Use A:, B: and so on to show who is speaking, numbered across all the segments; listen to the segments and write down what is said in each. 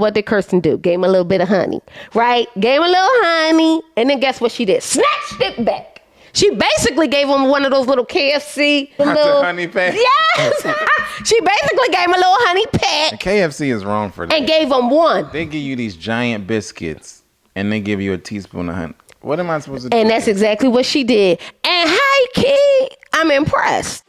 A: What did Kirsten do? Gave him a little bit of honey, right? Gave him a little honey, and then guess what she did? Snatched it back. She basically gave him one of those little KFC.
B: Little honey pack?
A: Yes! She basically gave him a little honey pack.
B: KFC is wrong for that.
A: And gave him one.
B: They give you these giant biscuits, and they give you a teaspoon of honey. What am I supposed to do?
A: And that's exactly what she did. And high key, I'm impressed.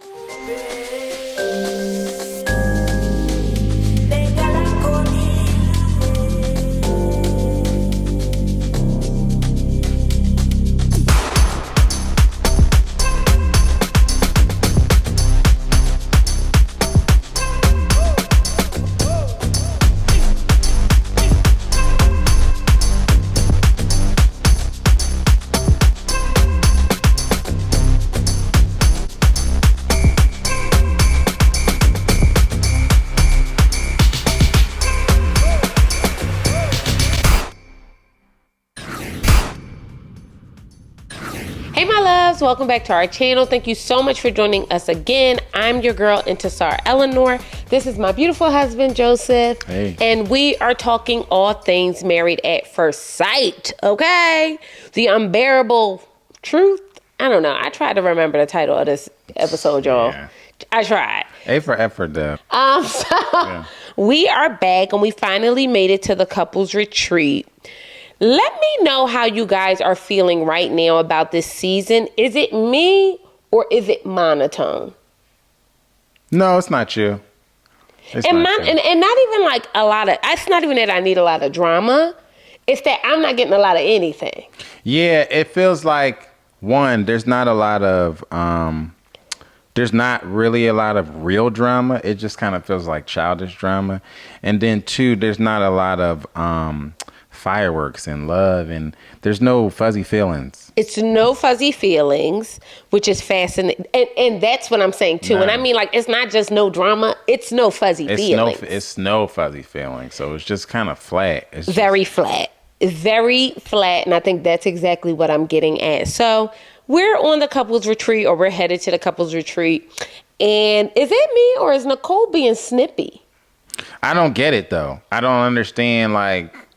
A: Hey my loves, welcome back to our channel. Thank you so much for joining us again. I'm your girl Intisar Eleanor. This is my beautiful husband Joseph.
B: Hey.
A: And we are talking all things Married at First Sight, okay? The unbearable truth. I don't know. I tried to remember the title of this episode, y'all.
B: Yeah.
A: I tried.
B: A for effort, though.
A: We are back and we finally made it to the couples retreat. Let me know how you guys are feeling right now about this season. Is it me or is it monotone?
B: No, it's not you. It's
A: and
B: not you.
A: And not even like a lot of, it's not even that I need a lot of drama. It's that I'm not getting a lot of anything.
B: Yeah, it feels like, one, there's not a lot of, there's not really a lot of real drama. It just kind of feels like childish drama. And then two, there's not a lot of fireworks and love, and there's no fuzzy feelings.
A: It's no fuzzy feelings, which is fascinating. And that's what I'm saying too.
B: Nah.
A: And I mean, like, it's not just no drama, it's no fuzzy feelings.
B: It's no fuzzy feelings. So it's just kind of flat. It's
A: very flat. Very flat. And I think that's exactly what I'm getting at. So we're on the couples retreat, or we're headed to the couples retreat. And is it me or is Nicole being snippy?
B: I don't get it though. I don't understand like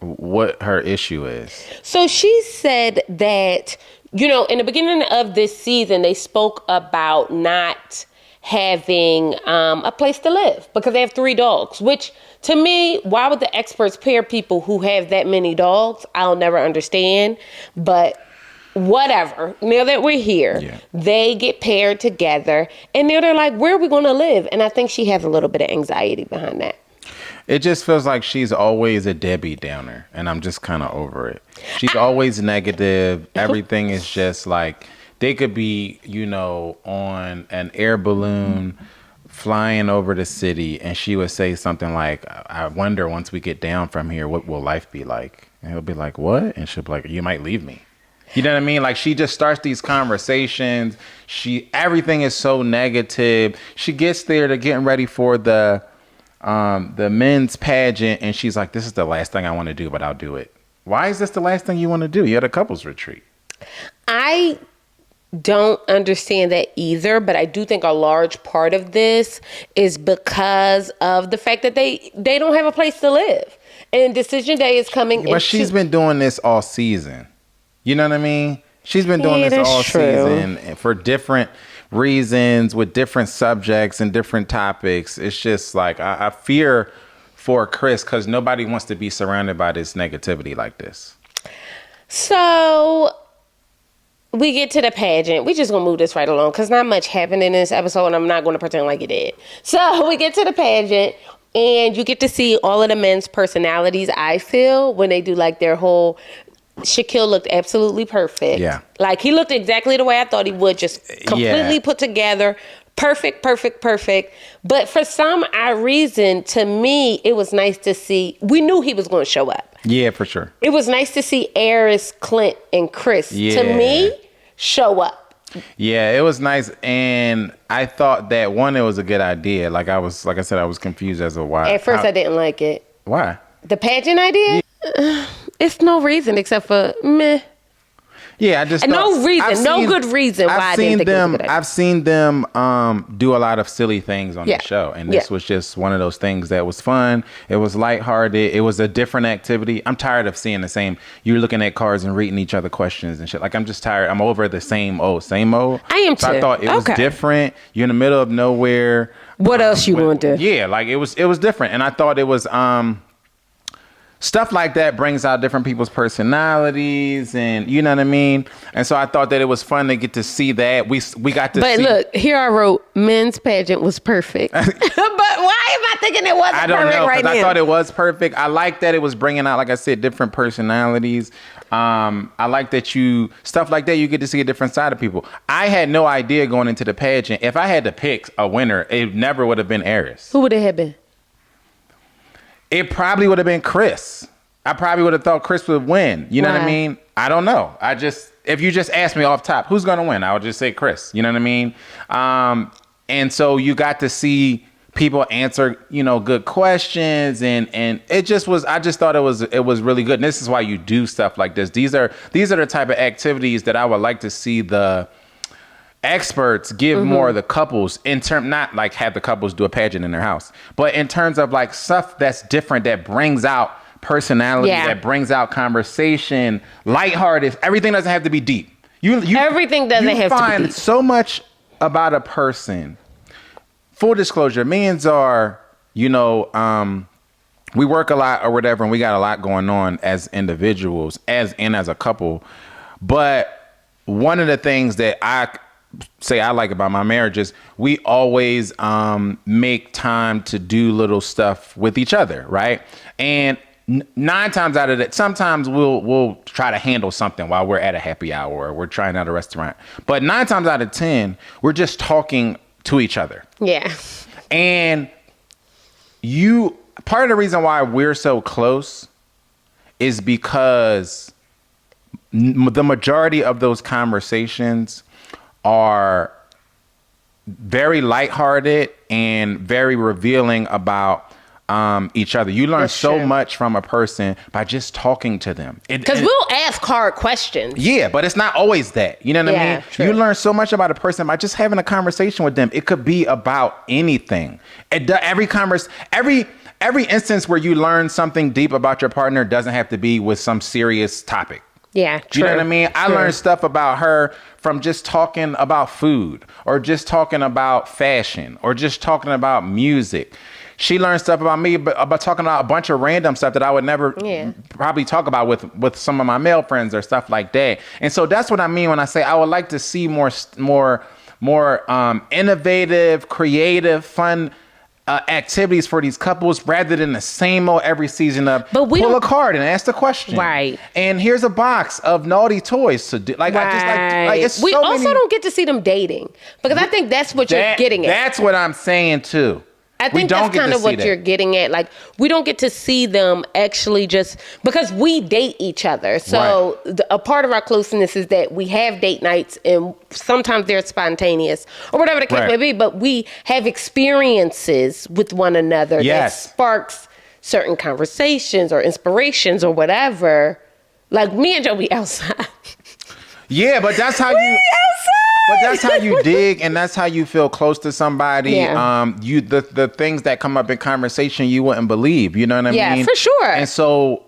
B: what her issue is.
A: So she said that, you know, in the beginning of this season, they spoke about not having a place to live because they have 3 dogs, which to me, why would the experts pair people who have that many dogs? I'll never understand, but whatever. Now that we're here, they get paired together and now they're like, where are we going to live? And I think she has a little bit of anxiety behind that.
B: It just feels like she's always a Debbie Downer, and I'm just kind of over it. She's always negative. Everything is just like, they could be, you know, on an air balloon flying over the city, and she would say something like, I wonder once we get down from here, what will life be like? And he'll be like, what? And she'll be like, you might leave me. You know what I mean? Like, she just starts these conversations. Everything is so negative. She gets there to getting ready for the men's pageant, and she's like, this is the last thing I want to do, but I'll do it. Why is this the last thing you want to do? You're at a couples retreat.
A: I don't understand that either, but I do think a large part of this is because of the fact that they don't have a place to live, and decision day is coming.
B: But she's been doing this all season. You know what I mean? She's been doing this all season for different reasons with different subjects and different topics. It's just like, I fear for Chris because nobody wants to be surrounded by this negativity like this.
A: So we get to the pageant. We just gonna move this right along because not much happened in this episode and I'm not gonna pretend like it did. So we get to the pageant and you get to see all of the men's personalities, I feel, when they do like their whole... Shaquille looked absolutely perfect.
B: Yeah.
A: Like, he looked exactly the way I thought he would, just completely put together. Perfect. But for some odd reason, to me, it was nice to see, we knew he was going to show up.
B: Yeah, for sure.
A: It was nice to see Aris, Clint, and Chris, to me, show up.
B: Yeah, it was nice. And I thought that, one, it was a good idea. Like I said, I was confused as to why.
A: At first, I didn't like it.
B: Why?
A: The pageant idea? Yeah. It's no reason except for meh.
B: Yeah, I just
A: And
B: thought,
A: no good reason why I didn't think it was a good idea.
B: I've seen them do a lot of silly things on the show, and this was just one of those things that was fun. It was lighthearted. It was a different activity. I'm tired of seeing the same. You're looking at cards and reading each other questions and shit. Like, I'm just tired. I'm over the same old.
A: I am too.
B: So I thought it was different. You're in the middle of nowhere.
A: What else you want to do?
B: Yeah, like it was different, and I thought it was stuff like that brings out different people's personalities, and you know what I mean. And so I thought that it was fun to get to see that. We got to.
A: But look, here I wrote men's pageant was perfect. But why am I thinking it wasn't perfect right now? I don't know, because
B: I thought it was perfect. I like that it was bringing out, like I said, different personalities. I like that stuff like that, you get to see a different side of people. I had no idea going into the pageant. If I had to pick a winner, it never would have been Aris.
A: Who would it have been?
B: It probably would have been Chris. I probably would have thought Chris would win. You know what I mean? I don't know. If you just ask me off top, who's going to win? I would just say Chris. You know what I mean? And so you got to see people answer, good questions, and it just was. I just thought it was really good. And this is why you do stuff like this. These are the type of activities that I would like to see the experts give more of the couples, not like have the couples do a pageant in their house, but in terms of like stuff that's different, that brings out personality, that brings out conversation, lighthearted. Everything doesn't have to be deep. Everything doesn't have to be deep. You find so much about a person. Full disclosure, me and Zar, we work a lot or whatever, and we got a lot going on as individuals, as a couple. But one of the things that I like about my marriage is we always make time to do little stuff with each other, right? And 9 times out of that, sometimes we'll try to handle something while we're at a happy hour or we're trying out a restaurant. But 9 times out of 10, we're just talking to each other.
A: Yeah.
B: And part of the reason why we're so close is because the majority of those conversations are very lighthearted and very revealing about each other. You learn so much from a person by just talking to them.
A: Because we'll ask hard questions.
B: Yeah, but it's not always that. You know what I mean? True. You learn so much about a person by just having a conversation with them. It could be about anything. Every instance where you learn something deep about your partner doesn't have to be with some serious topic.
A: Yeah, true.
B: You know what I mean? I learned stuff about her from just talking about food, or just talking about fashion, or just talking about music. She learned stuff about me, about talking about a bunch of random stuff that I would never probably talk about with some of my male friends or stuff like that. And so that's what I mean when I say I would like to see more innovative, creative, fun activities for these couples, rather than the same old every season of pull a card and ask the question.
A: Right.
B: And here's a box of naughty toys to do. Like, I just like it's
A: we
B: so
A: also
B: many...
A: don't get to see them dating, because I think that's what you're getting at.
B: That's what I'm saying too.
A: I think that's kind of what you're getting at. Like, we don't get to see them actually, just because we date each other. So a part of our closeness is that we have date nights, and sometimes they're spontaneous or whatever the case may be, but we have experiences with one another that sparks certain conversations or inspirations or whatever. Like, me and Joe be outside.
B: Yeah, but that's how you... But that's how you dig, and that's how you feel close to somebody. Yeah. The things that come up in conversation you wouldn't believe. You know what I mean?
A: Yeah, for sure.
B: And so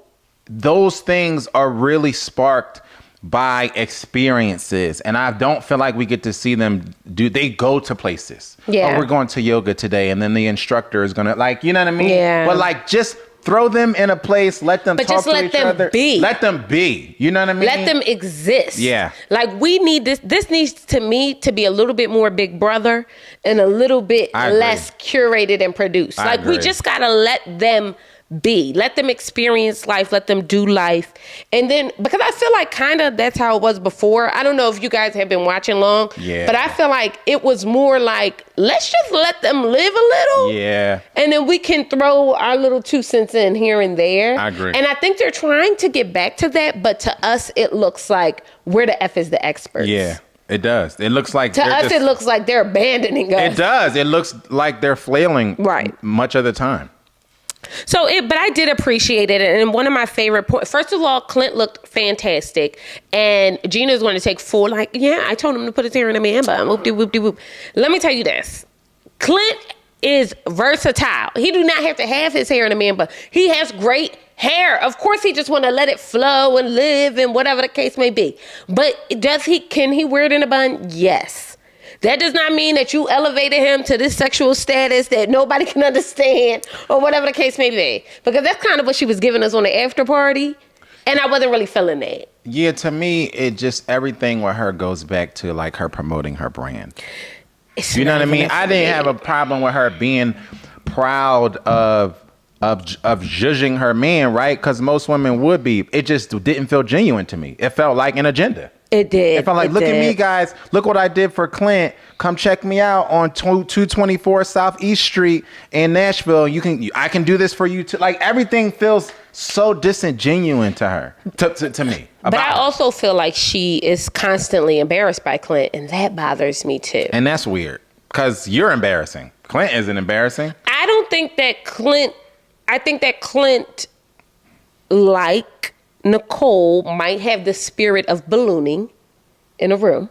B: those things are really sparked by experiences, and I don't feel like we get to see them do. They go to places. Yeah. Oh, we're going to yoga today, and then the instructor is gonna, like, you know what I mean? Yeah. But like, just throw them in a place, let them talk to each other. But just let them be. Let them be. You know what I mean?
A: Let them exist.
B: Yeah.
A: Like, we need this. This needs, to me, to be a little bit more Big Brother and a little bit less curated and produced. Like, we just got to let them be. Let them experience life. Let them do life. And then, because I feel like kind of that's how it was before. I don't know if you guys have been watching long, but I feel like it was more like, let's just let them live a little. Yeah. And then we can throw our little 2 cents in here and there.
B: I agree.
A: And I think they're trying to get back to that. But to us, it looks like we're the F is the experts.
B: Yeah. It does. It looks like...
A: To us, it looks like they're abandoning us.
B: It does. It looks like they're flailing much of the time.
A: But I did appreciate it. And one of my favorite points, first of all, Clint looked fantastic. And Gina's going to take full, I told him to put his hair in a man bun. Whoop-de-whoop-de-whoop. Let me tell you this. Clint is versatile. He do not have to have his hair in a man bun. He has great hair. Of course, he just want to let it flow and live and whatever the case may be. But can he wear it in a bun? Yes. That does not mean that you elevated him to this sexual status that nobody can understand or whatever the case may be. Because that's kind of what she was giving us on the after party. And I wasn't really feeling that.
B: Yeah, to me, it just, everything with her goes back to like her promoting her brand. You know what I mean? I didn't have a problem with her being proud of judging her man, right? Because most women would be. It just didn't feel genuine to me. It felt like an agenda.
A: It did.
B: It felt like, look at me, guys. Look what I did for Clint. Come check me out on 224 Southeast Street in Nashville. I can do this for you too. Like, everything feels so disingenuine to her, to me.
A: But I also feel like she is constantly embarrassed by Clint, and that bothers me too.
B: And that's weird, because you're embarrassing. Clint isn't embarrassing.
A: I don't think that Clint... I think that Clint, like Nicole, might have the spirit of ballooning in a room.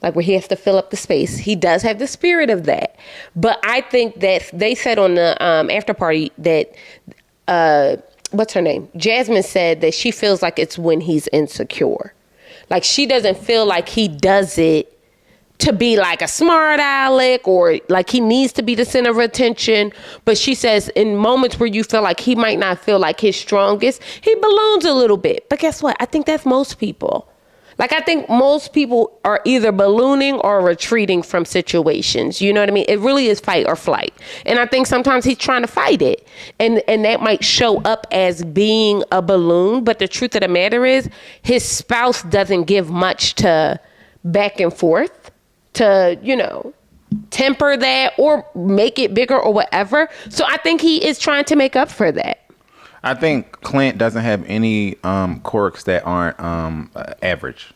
A: Like where he has to fill up the space. He does have the spirit of that. But I think that they said on the after party that, what's her name? Jasmine said that she feels like it's when he's insecure. Like she doesn't feel like he does it to be like a smart aleck or like he needs to be the center of attention. But she says in moments where you feel like he might not feel like his strongest, he balloons a little bit. But guess what? I think that's most people. Like, I think most people are either ballooning or retreating from situations. You know what I mean? It really is fight or flight. And I think sometimes he's trying to fight it. And that might show up as being a balloon. But the truth of the matter is his spouse doesn't give much to back and forth to, temper that or make it bigger or whatever. So I think he is trying to make up for that.
B: I think Clint doesn't have any quirks that aren't average.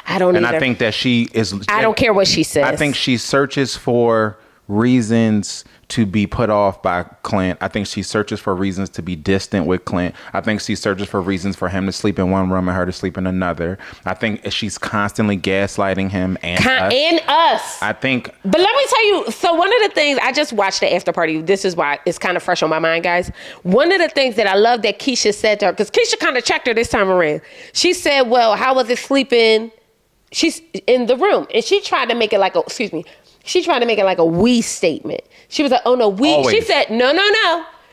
A: I don't either.
B: And I think that she is...
A: I don't care what she says.
B: I think she searches for reasons to be put off by Clint. I think she searches for reasons to be distant with Clint. I think she searches for reasons for him to sleep in one room and her to sleep in another. I think she's constantly gaslighting him and us. I think...
A: But let me tell you, so one of the things, I just watched the after party. This is why it's kind of fresh on my mind, guys. One of the things that I love that Keisha said to her, because Keisha kind of checked her this time around. She said, well, how was it sleeping? She's in the room. And she tried to make it like a we statement. She was like, oh no, we. Always. She said, no.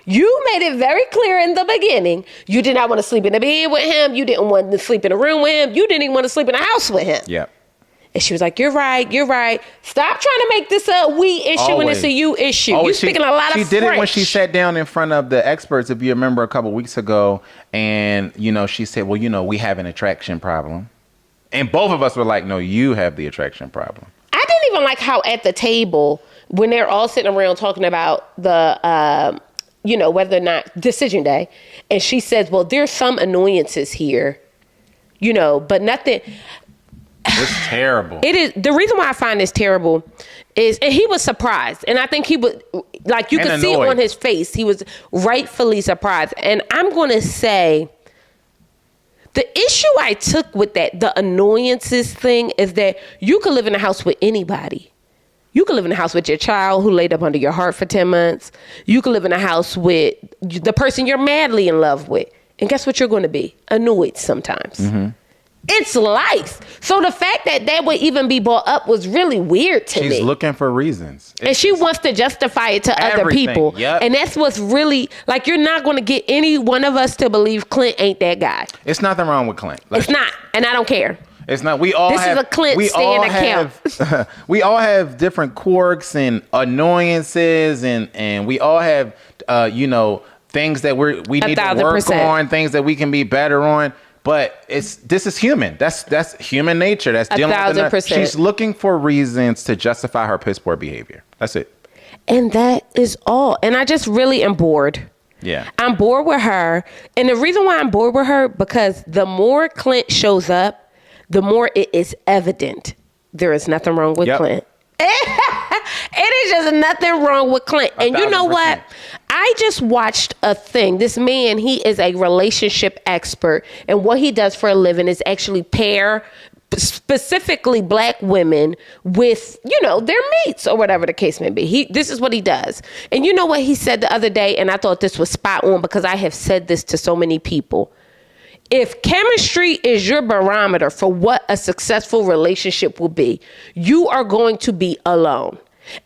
A: You made it very clear in the beginning. You did not want to sleep in the bed with him. You didn't want to sleep in a room with him. You didn't even want to sleep in a house with him.
B: Yeah.
A: And she was like, you're right. Stop trying to make this a we issue when it's a you issue. You're speaking a lot of French.
B: She did it when she sat down in front of the experts, if you remember a couple weeks ago. And, she said, well, we have an attraction problem. And both of us were like, no, you have the attraction problem.
A: I didn't even like how at the table, when they're all sitting around talking about the, whether or not decision day. And she says, well, there's some annoyances here, but nothing.
B: It's terrible.
A: It is. The reason why I find this terrible is, and he was surprised. And I think he would, like you could see it on his face. He was rightfully surprised. And I'm going to say, the issue I took with that, the annoyances thing, is that you could live in a house with anybody. You could live in a house with your child who laid up under your heart for 10 months. You could live in a house with the person you're madly in love with. And guess what you're going to be? Annoyed sometimes. Mm-hmm. It's life. So the fact that would even be brought up was really weird to me.
B: She's looking for reasons.
A: And she wants to justify it to other people.
B: Yep.
A: And that's what's really, like, you're not going to get any one of us to believe Clint ain't that guy.
B: It's nothing wrong with Clint.
A: It's not. And I don't care.
B: It's not. We all
A: this
B: have...
A: This is a Clint stand account.
B: We all have different quirks and annoyances, and we all have, things that we need to work on, things that we can be better on. But this is human. That's human nature. That's dealing with
A: 1,000%.
B: She's looking for reasons to justify her piss poor behavior. That's it.
A: And that is all. And I just really am bored.
B: Yeah.
A: I'm bored with her. And the reason why I'm bored with her, because the more Clint shows up, the more it is evident there is nothing wrong with Clint. It is just nothing wrong with Clint. And you know what? I I just watched a thing. This man, he is a relationship expert. And what he does for a living is actually pair specifically black women with, their mates or whatever the case may be. This is what he does. And you know what he said the other day? And I thought this was spot on because I have said this to so many people. If chemistry is your barometer for what a successful relationship will be, you are going to be alone.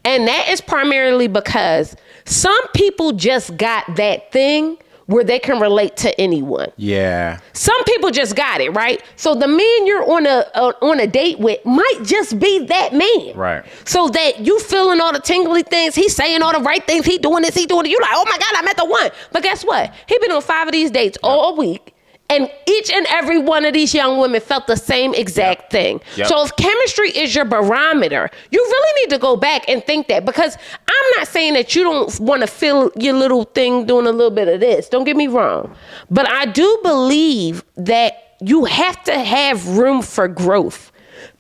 A: And that is primarily because some people just got that thing where they can relate to anyone.
B: Yeah.
A: Some people just got it, right? So the man you're on a date with might just be that man.
B: Right.
A: So that you feeling all the tingly things, he's saying all the right things, he doing this, he doing it. You're like, oh my God, I met the one. But guess what? He been on 5 of these dates all week. And each and every one of these young women felt the same exact thing.
B: Yep.
A: So if chemistry is your barometer, you really need to go back and think that. Because I'm not saying that you don't want to feel your little thing doing a little bit of this. Don't get me wrong. But I do believe that you have to have room for growth.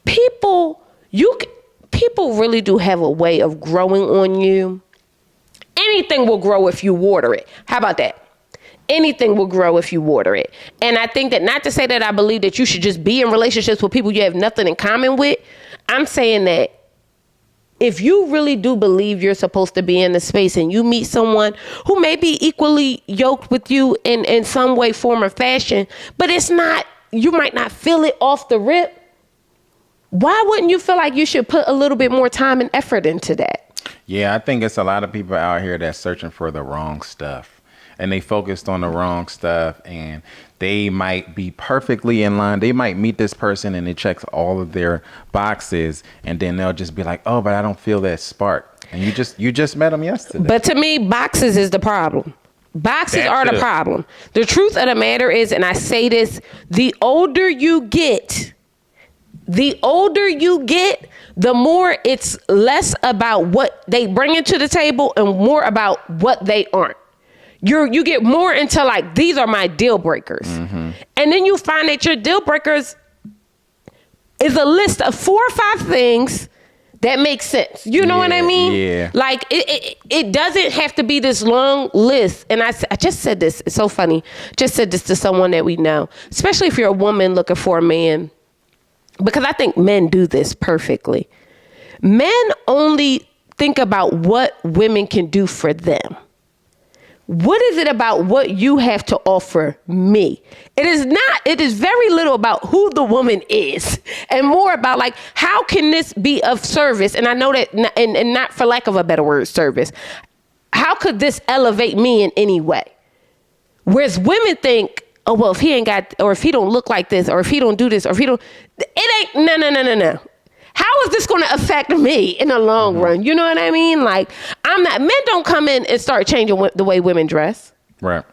A: People really do have a way of growing on you. Anything will grow if you water it. How about that? Anything will grow if you water it. And I think that, not to say that I believe that you should just be in relationships with people you have nothing in common with. I'm saying that if you really do believe you're supposed to be in the space and you meet someone who may be equally yoked with you in some way, form, or fashion, but it's not, you might not feel it off the rip. Why wouldn't you feel like you should put a little bit more time and effort into that?
B: Yeah, I think it's a lot of people out here that's searching for the wrong stuff. And they focused on the wrong stuff, and they might be perfectly in line. They might meet this person and it checks all of their boxes, and then they'll just be like, oh, but I don't feel that spark. And you just met them yesterday.
A: But to me, boxes is the problem. Boxes are the problem. The truth of the matter is, and I say this, the older you get, the more it's less about what they bring into the table and more about what they aren't. You get more into like, these are my deal breakers. Mm-hmm. And then you find that your deal breakers is a list of 4 or 5 things that make sense. You know what I mean?
B: Yeah.
A: Like it doesn't have to be this long list. And I just said this. It's so funny. Just said this to someone that we know, especially if you're a woman looking for a man, because I think men do this perfectly. Men only think about what women can do for them. What is it about what you have to offer me? It is very little about who the woman is and more about like, how can this be of service? And I know that, and not for lack of a better word, service. How could this elevate me in any way? Whereas women think, oh, well, if he ain't got, or if he don't look like this, or if he don't do this, or if he don't, it ain't, no. How is this going to affect me in the long run? You know what I mean? Like, men don't come in and start changing the way women dress.
B: Right.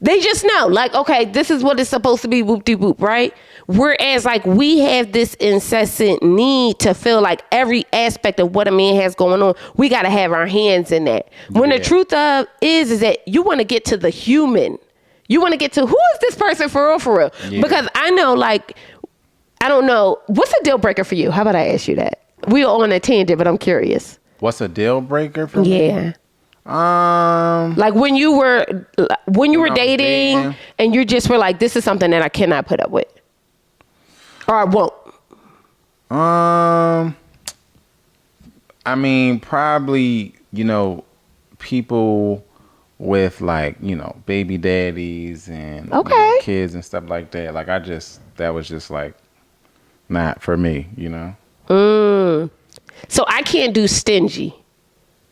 A: They just know, like, okay, this is what it's supposed to be, whoop-de-whoop, right? Whereas, like, we have this incessant need to feel like every aspect of what a man has going on, we got to have our hands in that. When the truth of is that you want to get to the human. You want to get to, who is this person for real, for real? Yeah. Because I know, like, I don't know. What's a deal breaker for you? How about I ask you that? We are on a tangent, but I'm curious.
B: What's a deal breaker for me?
A: Yeah. Like when you were dating and you just were like, this is something that I cannot put up with. Or I won't.
B: I mean, probably, people with like, baby daddies and kids and stuff like that. Like that was just like, not for me,
A: So I can't do stingy.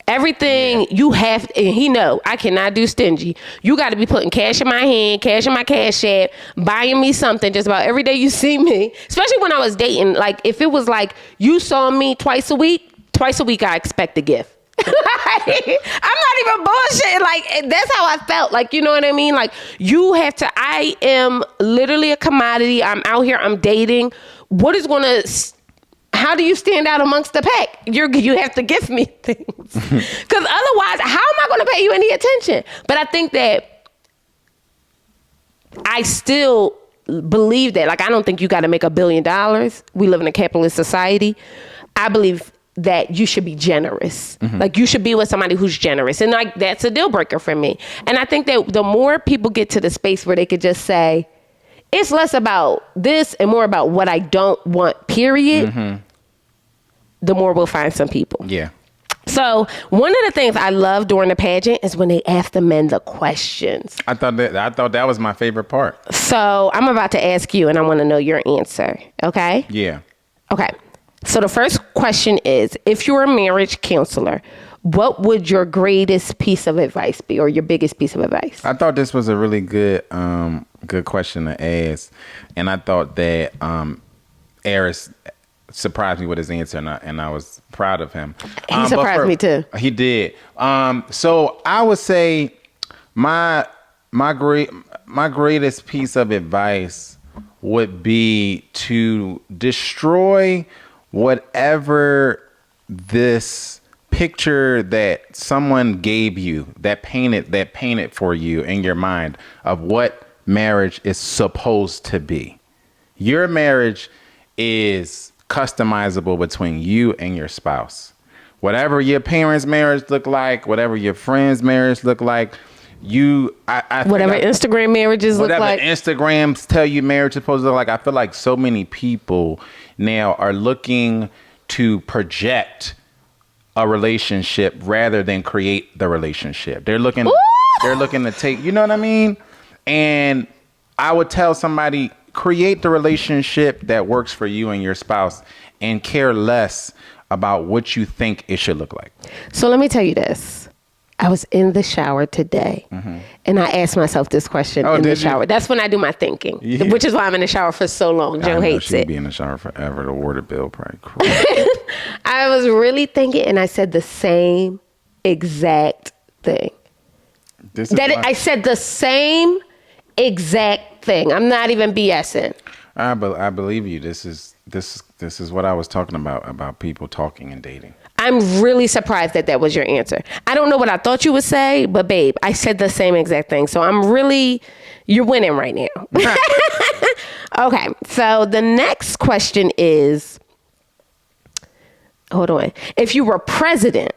A: Everything you have, and I cannot do stingy. You got to be putting cash in my hand, cash in my cash app, buying me something just about every day you see me. Especially when I was dating. Like if it was like you saw me twice a week I expect a gift. I'm not even bullshitting. Like that's how I felt. Like, you know what I mean? Like you have to, I am literally a commodity. I'm out here, I'm dating. How do you stand out amongst the pack? You have to give me things. Because otherwise, how am I going to pay you any attention? But I think that I still believe that. Like, I don't think you got to make $1 billion. We live in a capitalist society. I believe that you should be generous. Like you should be with somebody who's generous. And like that's a deal breaker for me. And I think that the more people get to the space where they could just say, it's less about this and more about what I don't want, period, the more we'll find some people.
B: Yeah.
A: So one of the things I love during the pageant is when they ask the men the questions.
B: I thought that was my favorite part.
A: So I'm about to ask you, and I want to know your answer. Okay?
B: Yeah.
A: Okay. So the first question is, if you're a marriage counselor, what would your greatest piece of advice be, or your biggest piece of advice?
B: I thought this was a really good question to ask, and I thought that Aris surprised me with his answer, and I was proud of him.
A: He surprised me too.
B: He did. So I would say my greatest piece of advice would be to destroy whatever this picture that someone gave you, that painted for you in your mind of what marriage is supposed to be. Your marriage is customizable between you and your spouse. Whatever your parents' marriage look like, whatever your friends' marriage look like, whatever
A: Instagram marriages look like.
B: Whatever Instagrams tell you marriage is supposed to look like. I feel like so many people now are looking to project a relationship rather than create the relationship. They're looking to take, you know what I mean? And I would tell somebody, create the relationship that works for you and your spouse and care less about what you think it should look like.
A: So let me tell you this. I was in the shower today and I asked myself this question in the shower. That's when I do my thinking, which is why I'm in the shower for so long. Joe hates it.
B: She'd be in the shower forever. The water bill probably crazy.
A: I was really thinking and I said the same exact thing. I said the same exact thing. I'm not even BSing.
B: I believe you. This is what I was talking about people talking and dating.
A: I'm really surprised that was your answer. I don't know what I thought you would say, but babe, I said the same exact thing. So you're winning right now. Okay. So the next question is, hold on. If you were president,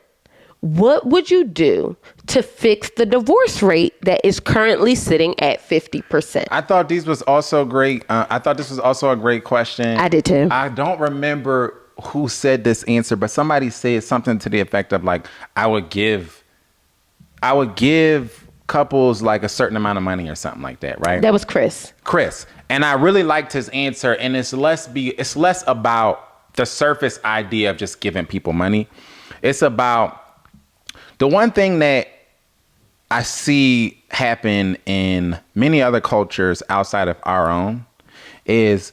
A: what would you do to fix the divorce rate that is currently sitting at 50%?
B: I thought this was also great. I thought this was also a great question.
A: I did too.
B: I don't remember who said this answer, but somebody said something to the effect of like, I would give couples like a certain amount of money or something like that, right?
A: That was Chris.
B: And I really liked his answer. And it's less about the surface idea of just giving people money. It's about the one thing that I see happen in many other cultures outside of our own is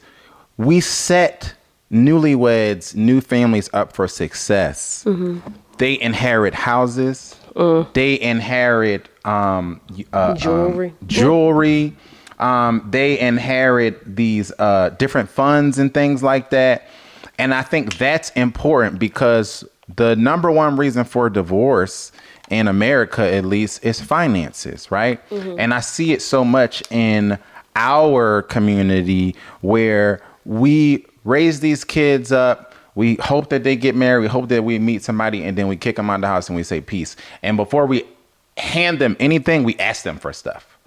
B: we set newlyweds, new families up for success. They inherit houses. They inherit jewelry. They inherit these different funds and things like that. And I think that's important because the number one reason for divorce in America, at least, is finances, right? And I see it so much in our community where we raise these kids up. We hope that they get married. We hope that we meet somebody, and then we kick them out of the house and we say peace. And before we hand them anything, we ask them for stuff.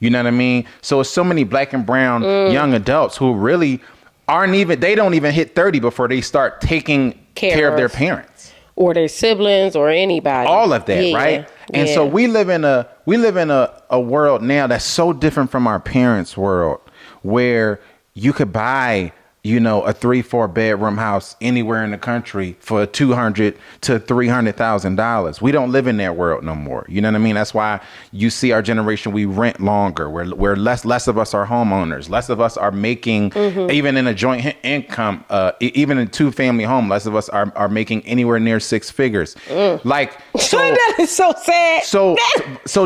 B: You know what I mean? So it's so many black and brown young adults who really they don't even hit 30 before they start taking care of their parents.
A: Or their siblings or anybody.
B: All of that, right? And so we live in a world now that's so different from our parents' world where you could buy, a 3-4 bedroom house anywhere in the country for $200,000 to $300,000. We don't live in that world no more. You know what I mean? That's why you see our generation, we rent longer. We're less of us are homeowners. Less of us are making, even in a joint income, even in 2-family home, less of us are making anywhere near 6 figures. Like, so
A: that is so sad.
B: So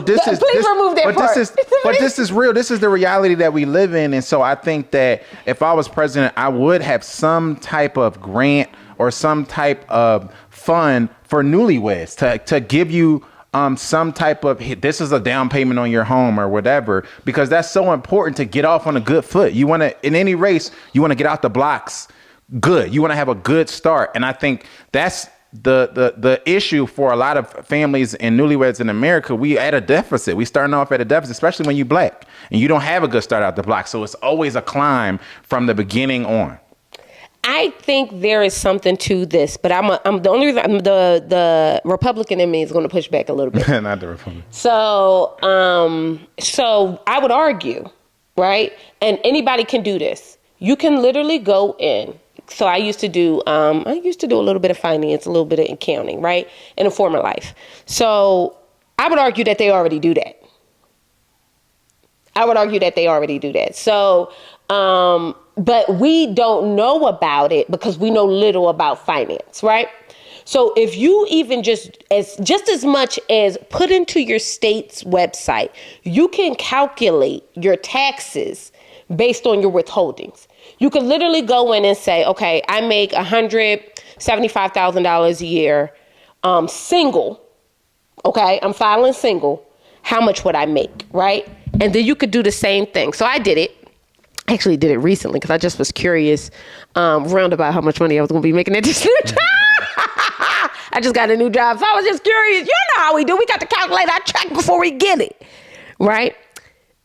B: this is,
A: please remove that part.
B: But this is real. This is the reality that we live in. And so I think that if I was president, I would have some type of grant or some type of fund for newlyweds to give you some type of, this is a down payment on your home or whatever, because that's so important to get off on a good foot. You want to, in any race, you want to get out the blocks good. You want to have a good start. And I think that's the issue for a lot of families and newlyweds in America. We at a deficit. We starting off at a deficit, especially when you black and you don't have a good start out the block. So it's always a climb from the beginning on.
A: I think there is something to this, but I'm the only reason the Republican in me is going to push back a little bit.
B: Not the Republican.
A: So I would argue, right? And anybody can do this. You can literally go in. So I used to do a little bit of finance, a little bit of accounting, right? In a former life. So I would argue that they already do that. So, but we don't know about it because we know little about finance, right? So if you even just as much as put into your state's website, you can calculate your taxes based on your withholdings. You could literally go in and say, okay, I make $175,000 a year, single. Okay, I'm filing single. How much would I make, right? And then you could do the same thing. So I did it. I actually did it recently because I just was curious round about how much money I was going to be making at this new job. I just got a new job, so I was just curious. You know how we do. We got to calculate our check before we get it, right?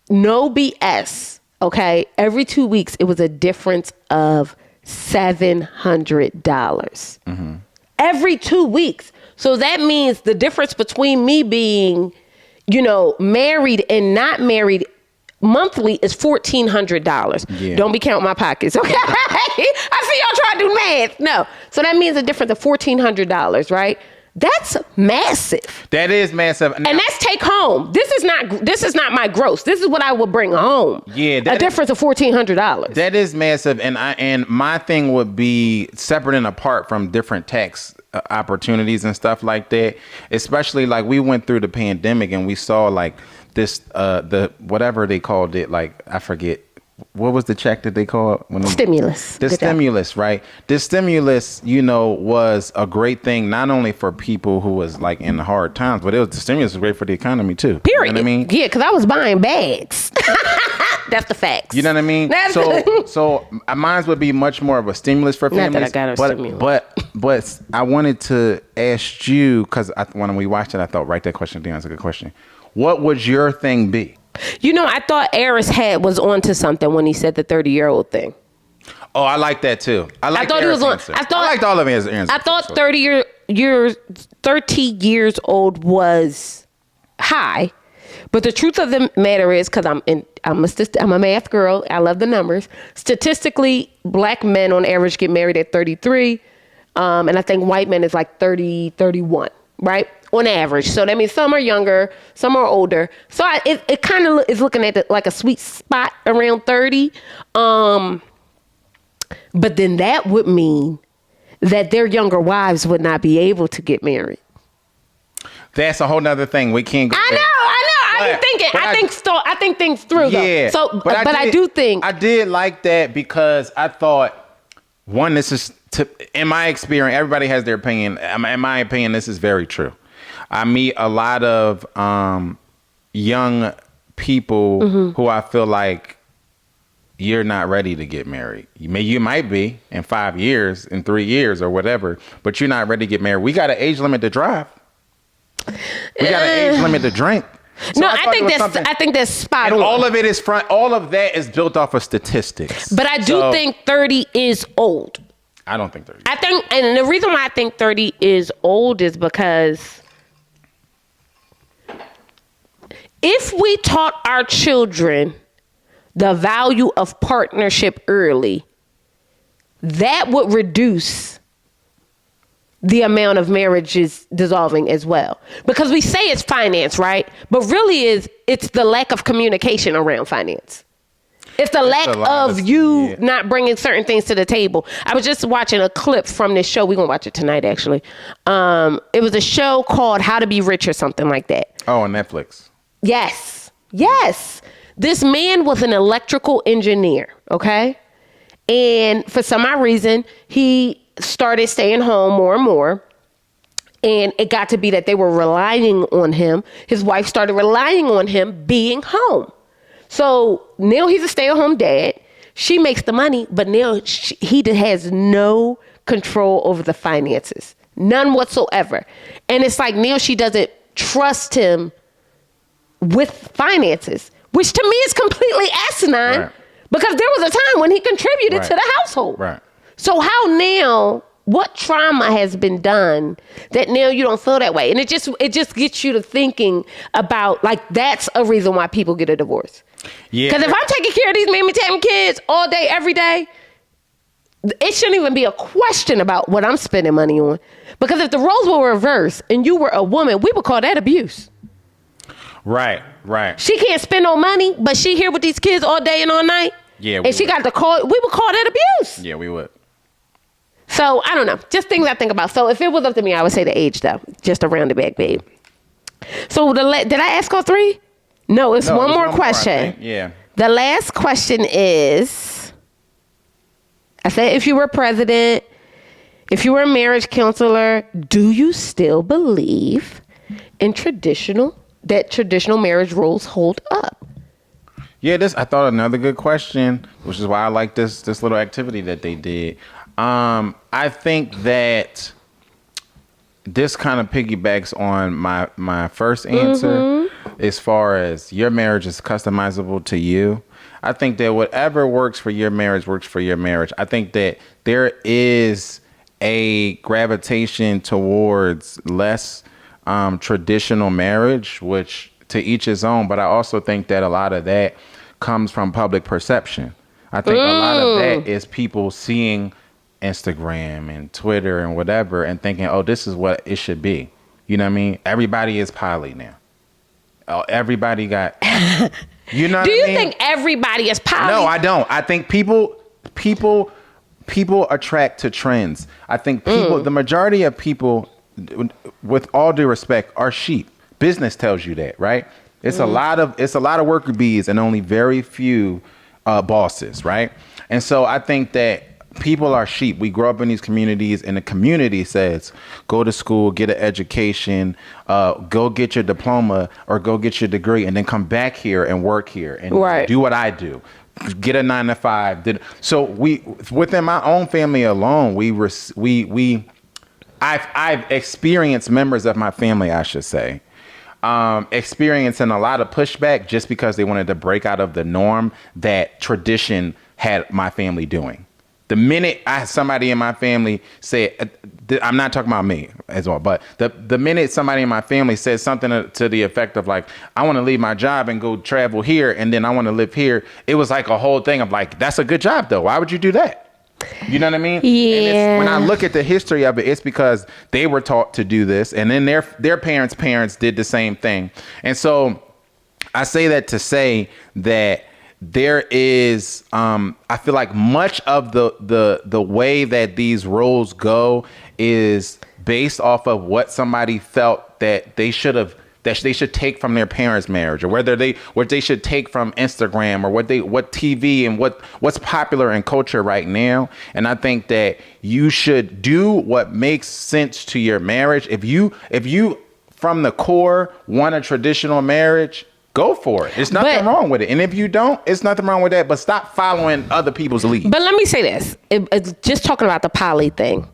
A: No BS. Okay, every 2 weeks, it was a difference of $700. Mm-hmm. Every 2 weeks. So that means the difference between me being, married and not married monthly is $1,400. Yeah. Don't be counting my pockets, okay? I see y'all trying to do math. No. So that means a difference of $1,400, right? That's massive.
B: That is massive.
A: Now, and that's take home. This is not my gross. This is what I will bring home.
B: Yeah.
A: A difference of $1,400.
B: That is massive. And my thing would be separate and apart from different tax opportunities and stuff like that. Especially like we went through the pandemic and we saw like this, the whatever they called it, like I forget. What was the check that they called?
A: Stimulus.
B: The stimulus, right? This stimulus, was a great thing, not only for people who was like in hard times, but the stimulus was great for the economy too.
A: Period.
B: You know what I mean?
A: Yeah, because I was buying bags. That's the facts.
B: You know what I mean? So mine would be much more of a stimulus for families.
A: Not that I got a stimulus.
B: But I wanted to ask you, because when we watched it, I thought, write that question down. It's a good question. What would your thing be?
A: I thought Aris was onto something when he said the 30-year-old thing.
B: Oh, I like that too. I liked all of his answers.
A: I thought 30 years old was high, but the truth of the matter is, because I'm a math girl, I love the numbers. Statistically, black men on average get married at 33, and I think white men is like 30, 31, right? On average. So that means some are younger, some are older. So it kind of is looking at like a sweet spot around 30. But then that would mean that their younger wives would not be able to get married.
B: That's a whole nother thing. We can't go there.
A: I know. I think things through though.
B: Yeah.
A: So, but I do think
B: I did like that because I thought, one, this is in my experience, everybody has their opinion. In my opinion, this is very true. I meet a lot of young people who I feel like you're not ready to get married. You might be in 5 years, in 3 years or whatever, but you're not ready to get married. We got an age limit to drive. We got an age limit to drink. So
A: I think that's spot on.
B: All of it is all of that is built off of statistics.
A: But I do think 30 is old.
B: I don't think 30.
A: And the reason why I think 30 is old is because if we taught our children the value of partnership early, that would reduce the amount of marriages dissolving as well. Because we say it's finance, right? But really it's the lack of communication around finance. It's the lack of you not bringing certain things to the table. I was just watching a clip from this show. We're going to watch it tonight, actually. It was a show called How to Be Rich or something like that.
B: Oh, on Netflix.
A: Yes. This man was an electrical engineer, okay? And for some odd reason, he started staying home more and more. And it got to be that they were relying on him. His wife started relying on him being home. So now he's a stay-at-home dad. She makes the money, but now he has no control over the finances. None whatsoever. And it's like now she doesn't trust him with finances, which to me is completely asinine, right, because there was a time when he contributed, right, to the household.
B: Right.
A: So how now, what trauma has been done that now you don't feel that way? And it just gets you to thinking about, like, that's a reason why people get a divorce. Yeah. Because if I'm taking care of these mammy-tammy kids all day, every day, it shouldn't even be a question about what I'm spending money on. Because if the roles were reversed and you were a woman, we would call that abuse.
B: Right.
A: She can't spend no money, but she here with these kids all day and all night.
B: Yeah.
A: And she got the call. We would call that abuse.
B: Yeah, we would.
A: So I don't know. Just things I think about. So if it was up to me, I would say the age, though. Just a round the back, babe. So did I ask all three? No, it's one more question.
B: Yeah.
A: The last question is, I said, if you were president, if you were a marriage counselor, do you still believe in traditional marriage rules hold up?
B: Yeah, I thought another good question, which is why I like this little activity that they did. I think that this kind of piggybacks on my first answer, as far as your marriage is customizable to you. I think that whatever works for your marriage works for your marriage. I think that there is a gravitation towards less traditional marriage, which to each his own. But I also think that a lot of that comes from public perception. I think a lot of that is people seeing Instagram and Twitter and whatever and thinking, oh, this is what it should be. You know what I mean? Everybody is poly now. Oh, everybody got, you know what I mean?
A: Do you think everybody is poly?
B: No, I don't. I think people attract to trends. I think the majority of people, with all due respect, are sheep. Business tells you that, right? It's a lot of worker bees and only very few bosses, right? And so I think that people are sheep. We grow up in these communities, and the community says, go to school, get an education, go get your diploma or go get your degree, and then come back here and work here and do what I do. Get a 9-to-5. So within my own family alone, I've experienced members of my family, I should say, experiencing a lot of pushback just because they wanted to break out of the norm that tradition had my family doing. The minute somebody in my family said, I'm not talking about me as well, but the minute somebody in my family says something to the effect of like, I want to leave my job and go travel here, and then I want to live here, it was like a whole thing of like, that's a good job though. Why would you do that? You know what I mean?
A: Yeah.
B: And when I look at the history of it, it's because they were taught to do this, and then their parents did the same thing. And so I say that to say that there is, I feel like much of the way that these roles go is based off of what somebody felt that they should take from their parents' marriage, or what they should take from Instagram, or what TV and what's popular in culture right now. And I think that you should do what makes sense to your marriage. If you from the core want a traditional marriage, go for it. There's nothing wrong with it. And if you don't, it's nothing wrong with that. But stop following other people's lead.
A: But let me say this. It's just talking about the poly thing.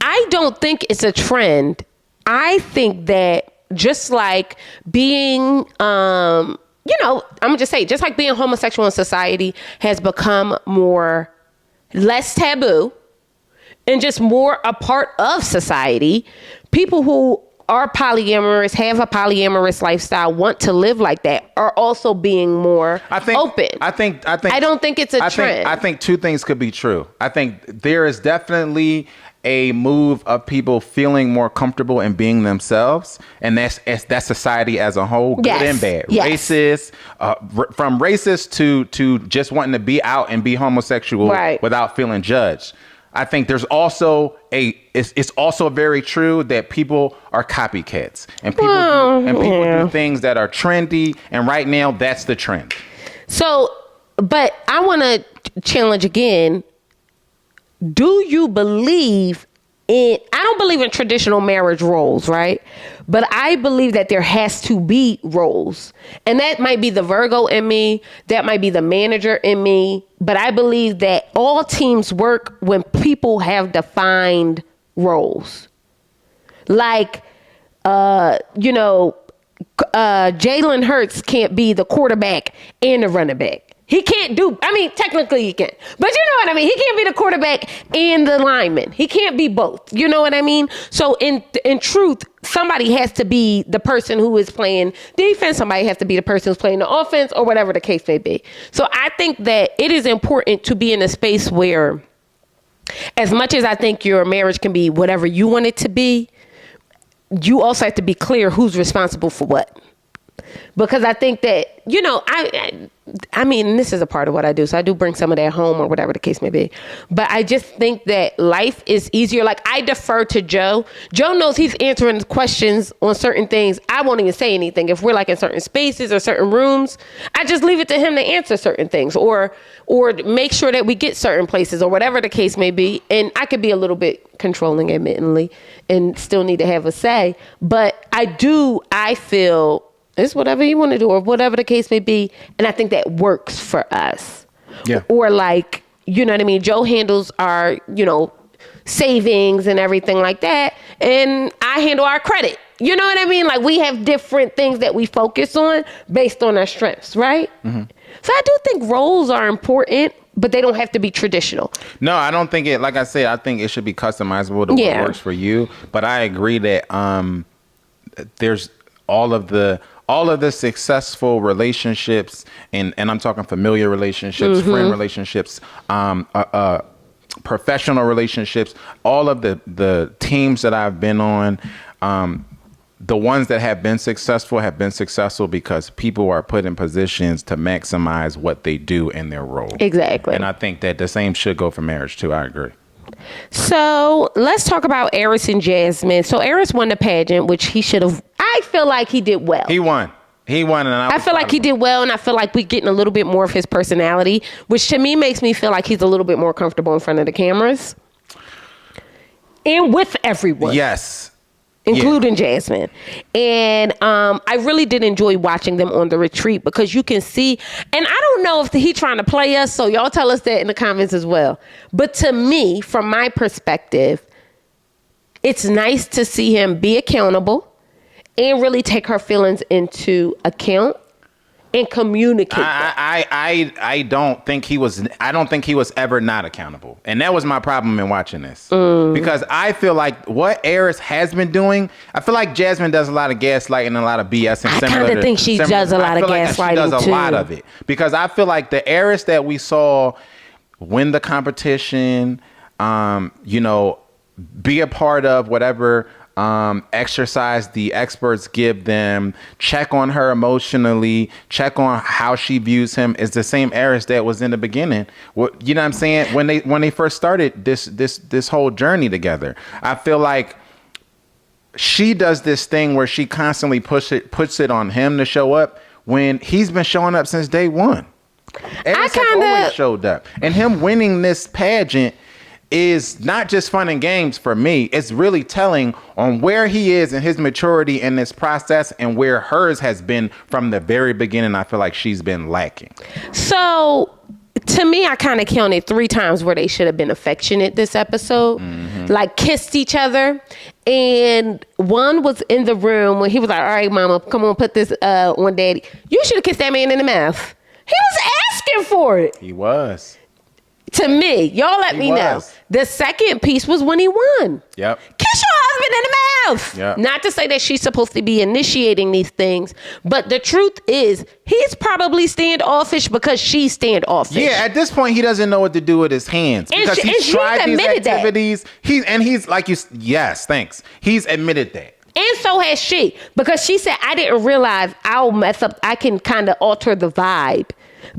A: I don't think it's a trend. I think that just like being, I'm going to just say, just like being homosexual in society has become less taboo and just more a part of society, people who are polyamorous, have a polyamorous lifestyle, want to live like that, are also being more open. I don't think it's a trend.
B: I think two things could be true. I think there is definitely a move of people feeling more comfortable in being themselves, and that's society as a whole, good and bad. Yes. Racist, from racist to just wanting to be out and be homosexual without feeling judged. I think there's also it's also very true that people are copycats, and people do things that are trendy, and right now that's the trend.
A: So, but I want to challenge again. Do you believe I don't believe in traditional marriage roles, right? But I believe that there has to be roles. And that might be the Virgo in me. That might be the manager in me. But I believe that all teams work when people have defined roles. Like, Jalen Hurts can't be the quarterback and the running back. He can't do, technically he can. But you know what I mean? He can't be the quarterback and the lineman. He can't be both. You know what I mean? So in truth, somebody has to be the person who is playing defense. Somebody has to be the person who's playing the offense, or whatever the case may be. So I think that it is important to be in a space where, as much as I think your marriage can be whatever you want it to be, you also have to be clear who's responsible for what. Because I think that, this is a part of what I do. So I do bring some of that home, or whatever the case may be. But I just think that life is easier. Like, I defer to Joe. Joe knows he's answering questions on certain things. I won't even say anything. If we're like in certain spaces or certain rooms, I just leave it to him to answer certain things, or make sure that we get certain places, or whatever the case may be. And I could be a little bit controlling, admittedly, and still need to have a say. But I feel it's whatever you want to do, or whatever the case may be. And I think that works for us.
B: Yeah.
A: Or like, you know what I mean? Joe handles our, savings and everything like that. And I handle our credit. You know what I mean? Like, we have different things that we focus on based on our strengths, right? Mm-hmm. So I do think roles are important, but they don't have to be traditional. No,
B: I don't think like I said, I think it should be customizable to what works for you. But I agree that there's all of the successful relationships, and I'm talking familiar relationships, mm-hmm. friend relationships, professional relationships, all of the teams that I've been on, the ones that have been successful because people are put in positions to maximize what they do in their role.
A: Exactly.
B: And I think that the same should go for marriage too. I agree.
A: So let's talk about Aris and Jasmine. So Aris won the pageant, which he should have. I feel like he did well.
B: He won. And
A: I feel like he did well, and I feel like we're getting a little bit more of his personality, which to me makes me feel like he's a little bit more comfortable in front of the cameras and with everyone.
B: Yes.
A: Including Jasmine. And I really did enjoy watching them on the retreat, because you can see, and I don't know if he trying to play us, so y'all tell us that in the comments as well. But to me, from my perspective, it's nice to see him be accountable and really take her feelings into account and communicate.
B: I don't think he was ever not accountable. And that was my problem in watching this. Because I feel like what Aris has been doing, I feel like Jasmine does a lot of gaslighting and a lot of BS. And
A: I kind of think she does a lot of gaslighting too. She does a lot
B: of it. Because I feel like the Aris that we saw win the competition, be a part of whatever exercise the experts give them, check on her emotionally, check on how she views him, is the same Aris that was in the beginning. You know what I'm saying? When they first started this whole journey together, I feel like she does this thing where she constantly puts it on him to show up when he's been showing up since day one. Aris has always showed up, and him winning this pageant is not just fun and games for me. It's really telling on where he is in his maturity in this process, and where hers has been from the very beginning. I feel like she's been lacking. So to me, I kind of counted 3 times where they should have been affectionate this episode, mm-hmm. like kissed each other. And one was in the room when he was like, all right, mama, come on, put this on daddy. You should have kissed that man in the mouth. He was asking for it. He was.
A: To me, y'all let me know. The second piece was when he won.
B: Yep.
A: Kiss your husband in the mouth. Yep. Not to say that she's supposed to be initiating these things, but the truth is he's probably standoffish because she's standoffish.
B: Yeah, at this point, he doesn't know what to do with his hands because he's tried these activities. He's like you. Yes, thanks. He's admitted that.
A: And so has she, because she said, I didn't realize I'll mess up. I can kind of alter the vibe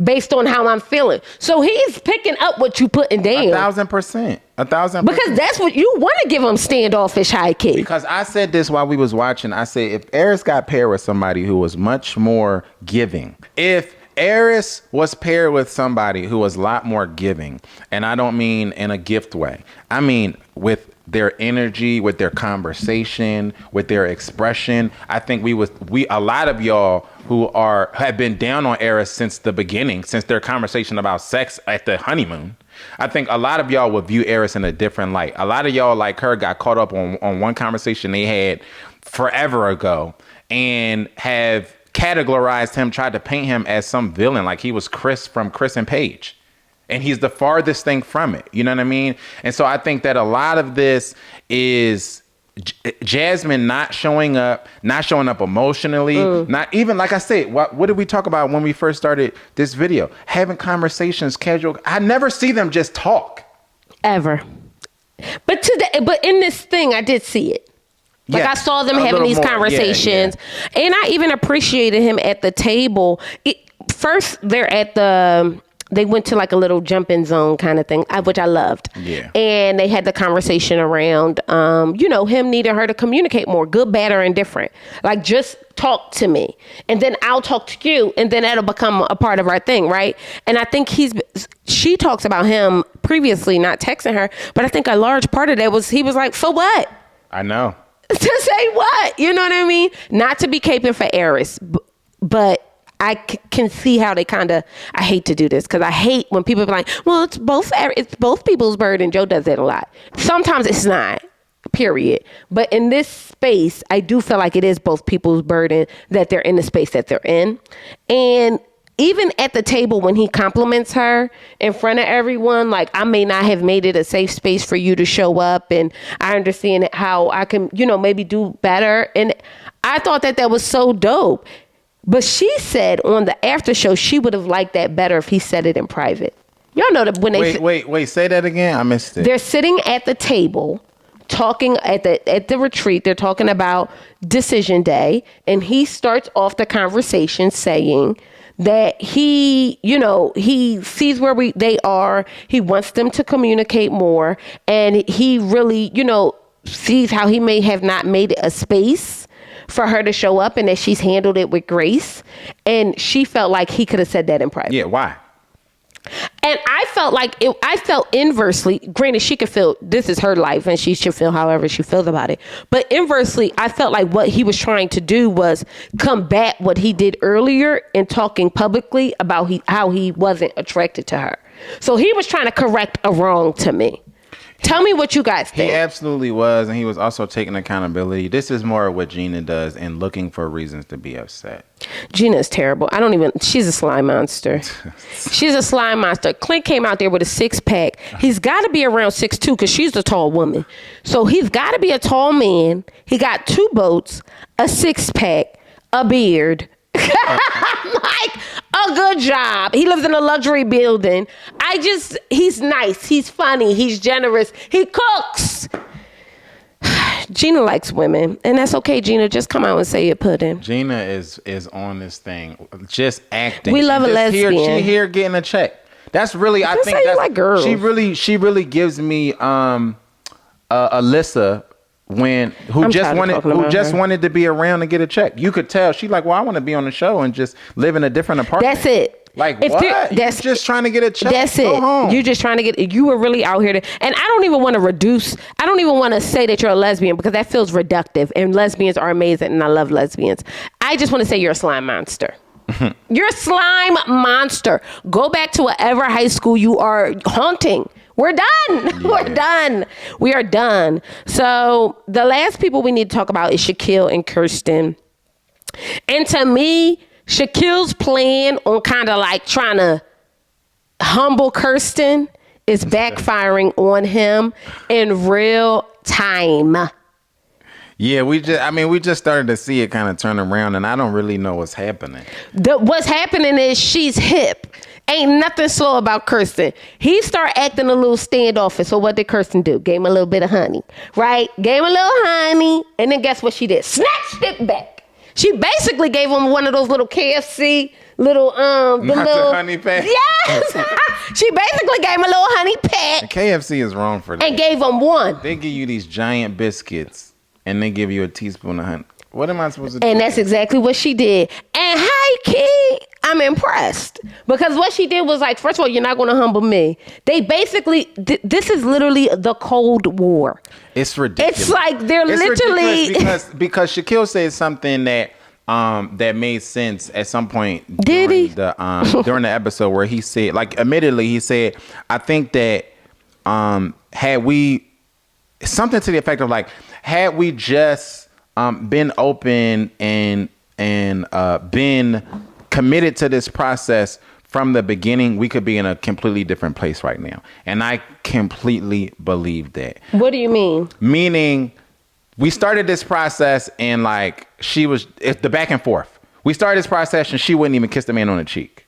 A: based on how I'm feeling. So he's picking up what you putting down.
B: 1,000%. 1,000%.
A: Because that's what you want to give him, standoffish high key.
B: Because I said this while we was watching. I said, if Aris got paired with somebody who was much more giving, if Aris was paired with somebody who was a lot more giving, and I don't mean in a gift way, I mean with their energy, with their conversation, with their expression, I think we a lot of y'all who have been down on Aris since the beginning, since their conversation about sex at the honeymoon, I think a lot of y'all would view Eris in a different light. A lot of y'all like her got caught up on one conversation they had forever ago and have categorized him, tried to paint him as some villain, like he was Chris from Chris and Paige. And he's the farthest thing from it. You know what I mean? And so I think that a lot of this is Jasmine not showing up emotionally, not even, like I said, what did we talk about when we first started this video? Having conversations, casual. I never see them just talk.
A: Ever. But in this thing, I did see it. Like, I saw them having these conversations. Yeah. And I even appreciated him at the table. First, they went to like a little jumping zone kind of thing, which I loved.
B: Yeah.
A: And they had the conversation around, him needing her to communicate more, good, bad, or indifferent. Like, just talk to me. And then I'll talk to you. And then that'll become a part of our thing, right? And I think she talks about him previously not texting her. But I think a large part of that was he was like, for what?
B: I know.
A: To say what? You know what I mean? Not to be caping for Eris, but I can see how they kind of, I hate to do this because I hate when people be like, well, it's both people's burden. Joe does that a lot. Sometimes it's not, period. But in this space, I do feel like it is both people's burden that they're in the space that they're in. And even at the table when he compliments her in front of everyone, like, I may not have made it a safe space for you to show up, and I understand how I can, maybe do better. And I thought that was so dope. But she said on the after show she would have liked that better if he said it in private. Y'all know that when they
B: wait, say that again. I missed it.
A: They're sitting at the table talking at the retreat. They're talking about decision day, and he starts off the conversation saying that he sees where they are. He wants them to communicate more, and he really, sees how he may have not made it a space for her to show up, and that she's handled it with grace. And she felt like he could have said that in private.
B: Yeah, why?
A: And I felt inversely, granted, she could feel this is her life and she should feel however she feels about it. But inversely, I felt like what he was trying to do was combat what he did earlier in talking publicly about how he wasn't attracted to her. So he was trying to correct a wrong to me. Tell me what you guys think.
B: He absolutely was, and he was also taking accountability. This is more of what Gina does and looking for reasons to be upset.
A: Gina's terrible. She's a slime monster. She's a slime monster. Clint came out there with a 6-pack. He's got to be around 6'2" because she's a tall woman. So he's got to be a tall man. He got 2 boats, a 6-pack, a beard. Like, a good job. He lives in a luxury building. He's nice. He's funny. He's generous. He cooks. Gina likes women, and that's okay. Gina, just come out and say it, Puddin'.
B: Gina is on this thing, just acting.
A: We love a lesbian.
B: She here getting a check. That's really, I think that's
A: like girls.
B: She really gives me Alyssa who just wanted to be around to get a check. You could tell she like, well, I want to be on the show and just live in a different apartment.
A: That's it.
B: Like, what? You're just trying to get a check.
A: That's it.
B: Go home.
A: You're just trying to get. You were really out here and I don't even want to say that you're a lesbian because that feels reductive. And lesbians are amazing, and I love lesbians. I just want to say you're a slime monster. You're a slime monster. Go back to whatever high school you are haunting. We're done. Yeah. We're done. We are done. So the last people we need to talk about is Shaquille and Kirsten. And to me, Shaquille's plan on kind of like trying to humble Kirsten is backfiring on him in real time.
B: Yeah, we just started to see it kind of turn around, and I don't really know what's happening.
A: What's happening is she's hip. Ain't nothing slow about Kirsten. He started acting a little standoffish. So what did Kirsten do? Gave him a little bit of honey, right? Gave him a little honey, and then guess what she did? Snatched it back. She basically gave him one of those little KFC little
B: the honey pack.
A: Yes. She basically gave him a little honey pack.
B: The KFC is wrong for that.
A: And gave him one.
B: They give you these giant biscuits, and they give you a teaspoon of honey. What am I supposed to do?
A: And that's exactly what she did. And high key, I'm impressed. Because what she did was like, first of all, you're not going to humble me. They basically, this is literally the Cold War.
B: It's ridiculous.
A: It's like they're literally.
B: Because Shaquille says something that that made sense at some point
A: Did he?
B: During the episode where he said, like, admittedly, he said, I think that had we something to the effect of like, had we just been open and been committed to this process from the beginning, we could be in a completely different place right now. And I completely believe that.
A: What do you mean?
B: Meaning, we started this process and like it's the back and forth. We started this process and she wouldn't even kiss the man on the cheek.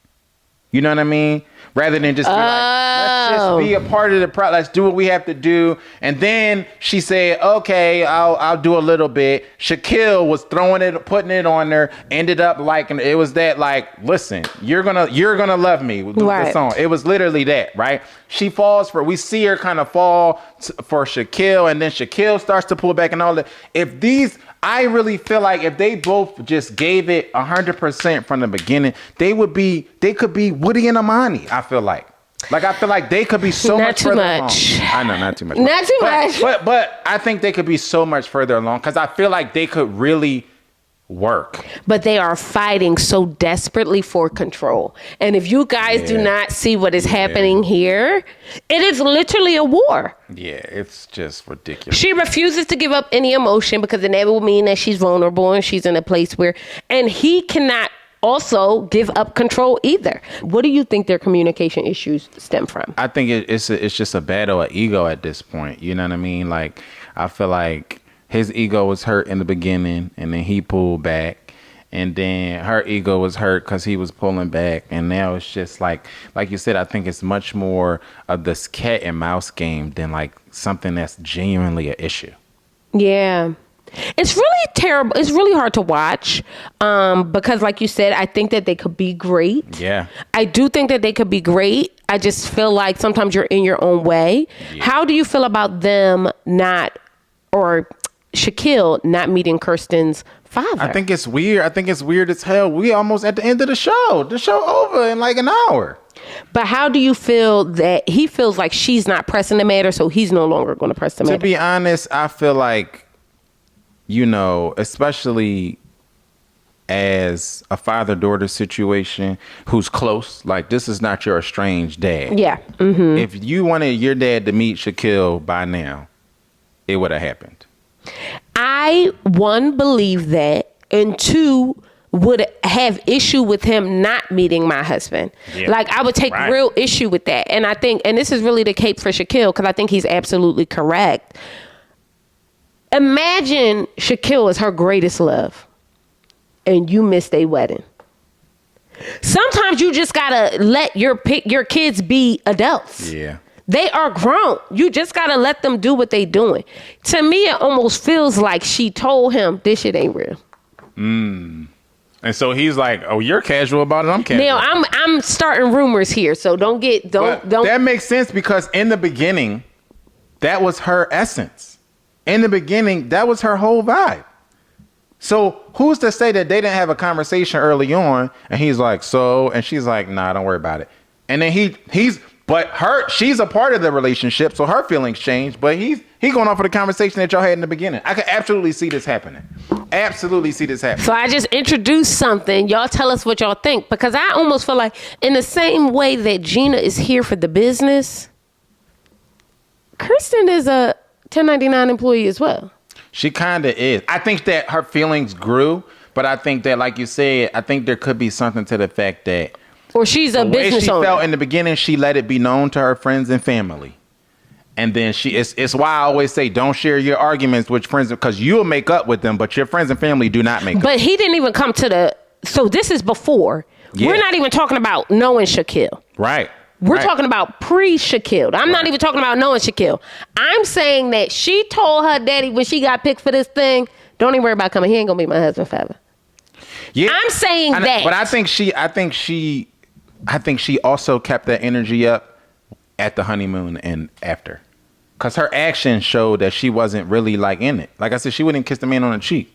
B: You know what I mean? Rather than just be like, let's just be a part of the process. Let's do what we have to do. And then she said, okay, I'll do a little bit. Shaquille was putting it on her, ended up liking it. Was that like, listen, you're gonna love me with the song. It was literally that, right? She falls we see her kind of fall for Shaquille, and then Shaquille starts to pull back and all that. I really feel like if they both just gave it 100% from the beginning, they could be Woody and Amani. I feel like they could be so much further along. I know, not too much.
A: Not too much.
B: But I think they could be so much further along because I feel like they could really work.
A: But they are fighting so desperately for control. And if you guys do not see what is happening here, it is literally a war.
B: Yeah, it's just ridiculous.
A: She refuses to give up any emotion because then that will mean that she's vulnerable and she's in a place where, and he cannot also give up control either. What do you think their communication issues stem from?
B: I think it's just a battle of ego at this point. You know what I mean? Like, I feel like his ego was hurt in the beginning, and then he pulled back. And then her ego was hurt because he was pulling back. And now it's just like you said, I think it's much more of this cat and mouse game than like something that's genuinely an issue.
A: Yeah. It's really terrible. It's really hard to watch because like you said, I think that they could be great.
B: Yeah.
A: I do think that they could be great. I just feel like sometimes you're in your own way. Yeah. How do you feel about them Shaquille not meeting Kirsten's father?
B: I think it's weird. I think it's weird as hell. We almost at the end of the show. The show over in like an hour.
A: But how do you feel that he feels like she's not pressing the matter, so he's no longer going to press the matter?
B: To be honest, I feel like, especially as a father-daughter situation who's close, like this is not your estranged dad.
A: Yeah. Mm-hmm.
B: If you wanted your dad to meet Shaquille by now, it would have happened.
A: I, one, believe that, and two, would have issue with him not meeting my husband. Yeah. Like, I would take real issue with that. And I think, and this is really the cape for Shaquille, because I think he's absolutely correct. Imagine Shaquille is her greatest love, and you missed a wedding. Sometimes you just gotta let your kids be adults.
B: Yeah.
A: They are grown. You just got to let them do what they doing. To me, it almost feels like she told him this shit ain't real.
B: And so he's like, oh, you're casual about it. I'm casual.
A: Now, I'm starting rumors here. So don't.
B: That makes sense because in the beginning, that was her essence. In the beginning, that was her whole vibe. So who's to say that they didn't have a conversation early on and he's like, so, and she's like, nah, don't worry about it. And then she's a part of the relationship, so her feelings change, but he going off of the conversation that y'all had in the beginning. I can absolutely see this happening. Absolutely see this happening.
A: So I just introduced something. Y'all tell us what y'all think, because I almost feel like in the same way that Gina is here for the business, Kirsten is a 1099 employee as well.
B: She kind of is. I think that her feelings grew, but I think that, like you said, I think there could be something to the fact that
A: or she's a business owner.
B: She felt in the beginning, she let it be known to her friends and family. And then it's why I always say, don't share your arguments with friends, because you'll make up with them, but your friends and family do not make up.
A: But he didn't even come so this is before. Yeah. We're not even talking about knowing Shaquille.
B: Right.
A: We're talking about pre-Shaquille. I'm not even talking about knowing Shaquille. I'm saying that she told her daddy when she got picked for this thing, don't even worry about coming. He ain't gonna be my husband forever. Yeah. I'm saying that.
B: But I think she also kept that energy up at the honeymoon and after. Because her actions showed that she wasn't really like in it. Like I said, she wouldn't kiss the man on the cheek.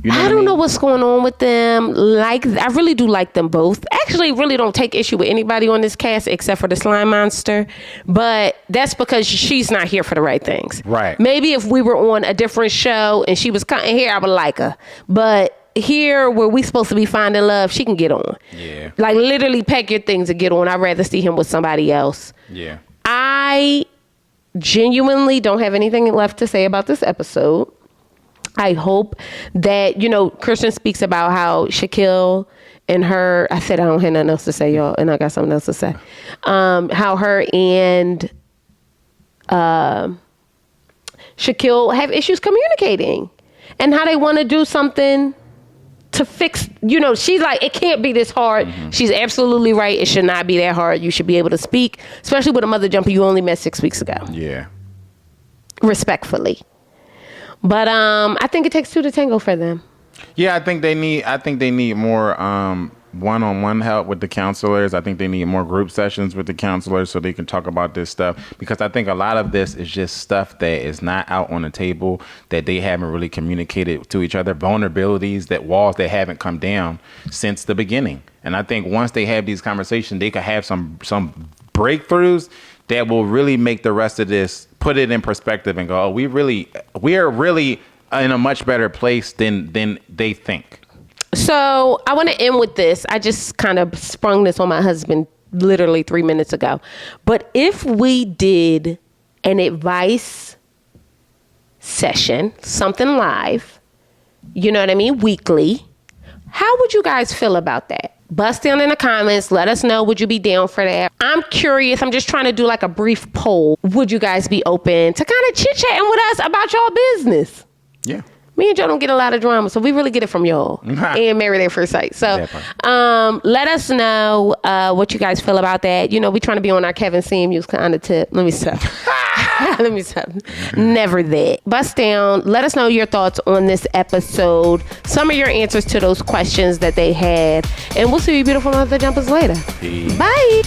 A: I don't know what's going on with them. Like, I really do like them both. Actually, really don't take issue with anybody on this cast except for the slime monster. But that's because she's not here for the right things.
B: Right.
A: Maybe if we were on a different show and she was cutting hair, I would like her. But here where we supposed to be finding love, she can get on.
B: Yeah.
A: Like literally pack your things and get on. I'd rather see him with somebody else.
B: Yeah.
A: I genuinely don't have anything left to say about this episode. I hope that, Christian speaks about how Shaquille and her, I said I don't have nothing else to say, y'all, and I got something else to say. How her and Shaquille have issues communicating and how they want to do something to fix, she's like, it can't be this hard. Mm-hmm. She's absolutely right. It should not be that hard. You should be able to speak, especially with a mother jumper you only met 6 weeks ago.
B: Yeah.
A: Respectfully. But I think it takes two to tango for them.
B: Yeah, I think they need more one-on-one help with the counselors. I think they need more group sessions with the counselors so they can talk about this stuff, because I think a lot of this is just stuff that is not out on the table, that they haven't really communicated to each other, vulnerabilities, that walls that haven't come down since the beginning. And I think once they have these conversations, they can have some breakthroughs that will really make the rest of this, put it in perspective and go, oh, we are really in a much better place than they think.
A: So I want to end with this. I just kind of sprung this on my husband literally 3 minutes ago. But if we did an advice session, something live, you know what I mean, weekly, how would you guys feel about that? Bust down in the comments. Let us know. Would you be down for that? I'm curious. I'm just trying to do like a brief poll. Would you guys be open to kind of chit-chatting with us about y'all business?
B: Yeah.
A: Me and Joe don't get a lot of drama, so we really get it from y'all and Married at First Sight. So let us know what you guys feel about that. We trying to be on our Kevin Samuels kind of tip. Let me stop. Let me stop. Never that. Bust down. Let us know your thoughts on this episode. Some of your answers to those questions that they had. And we'll see you beautiful mother jumpers later. Peace. Bye.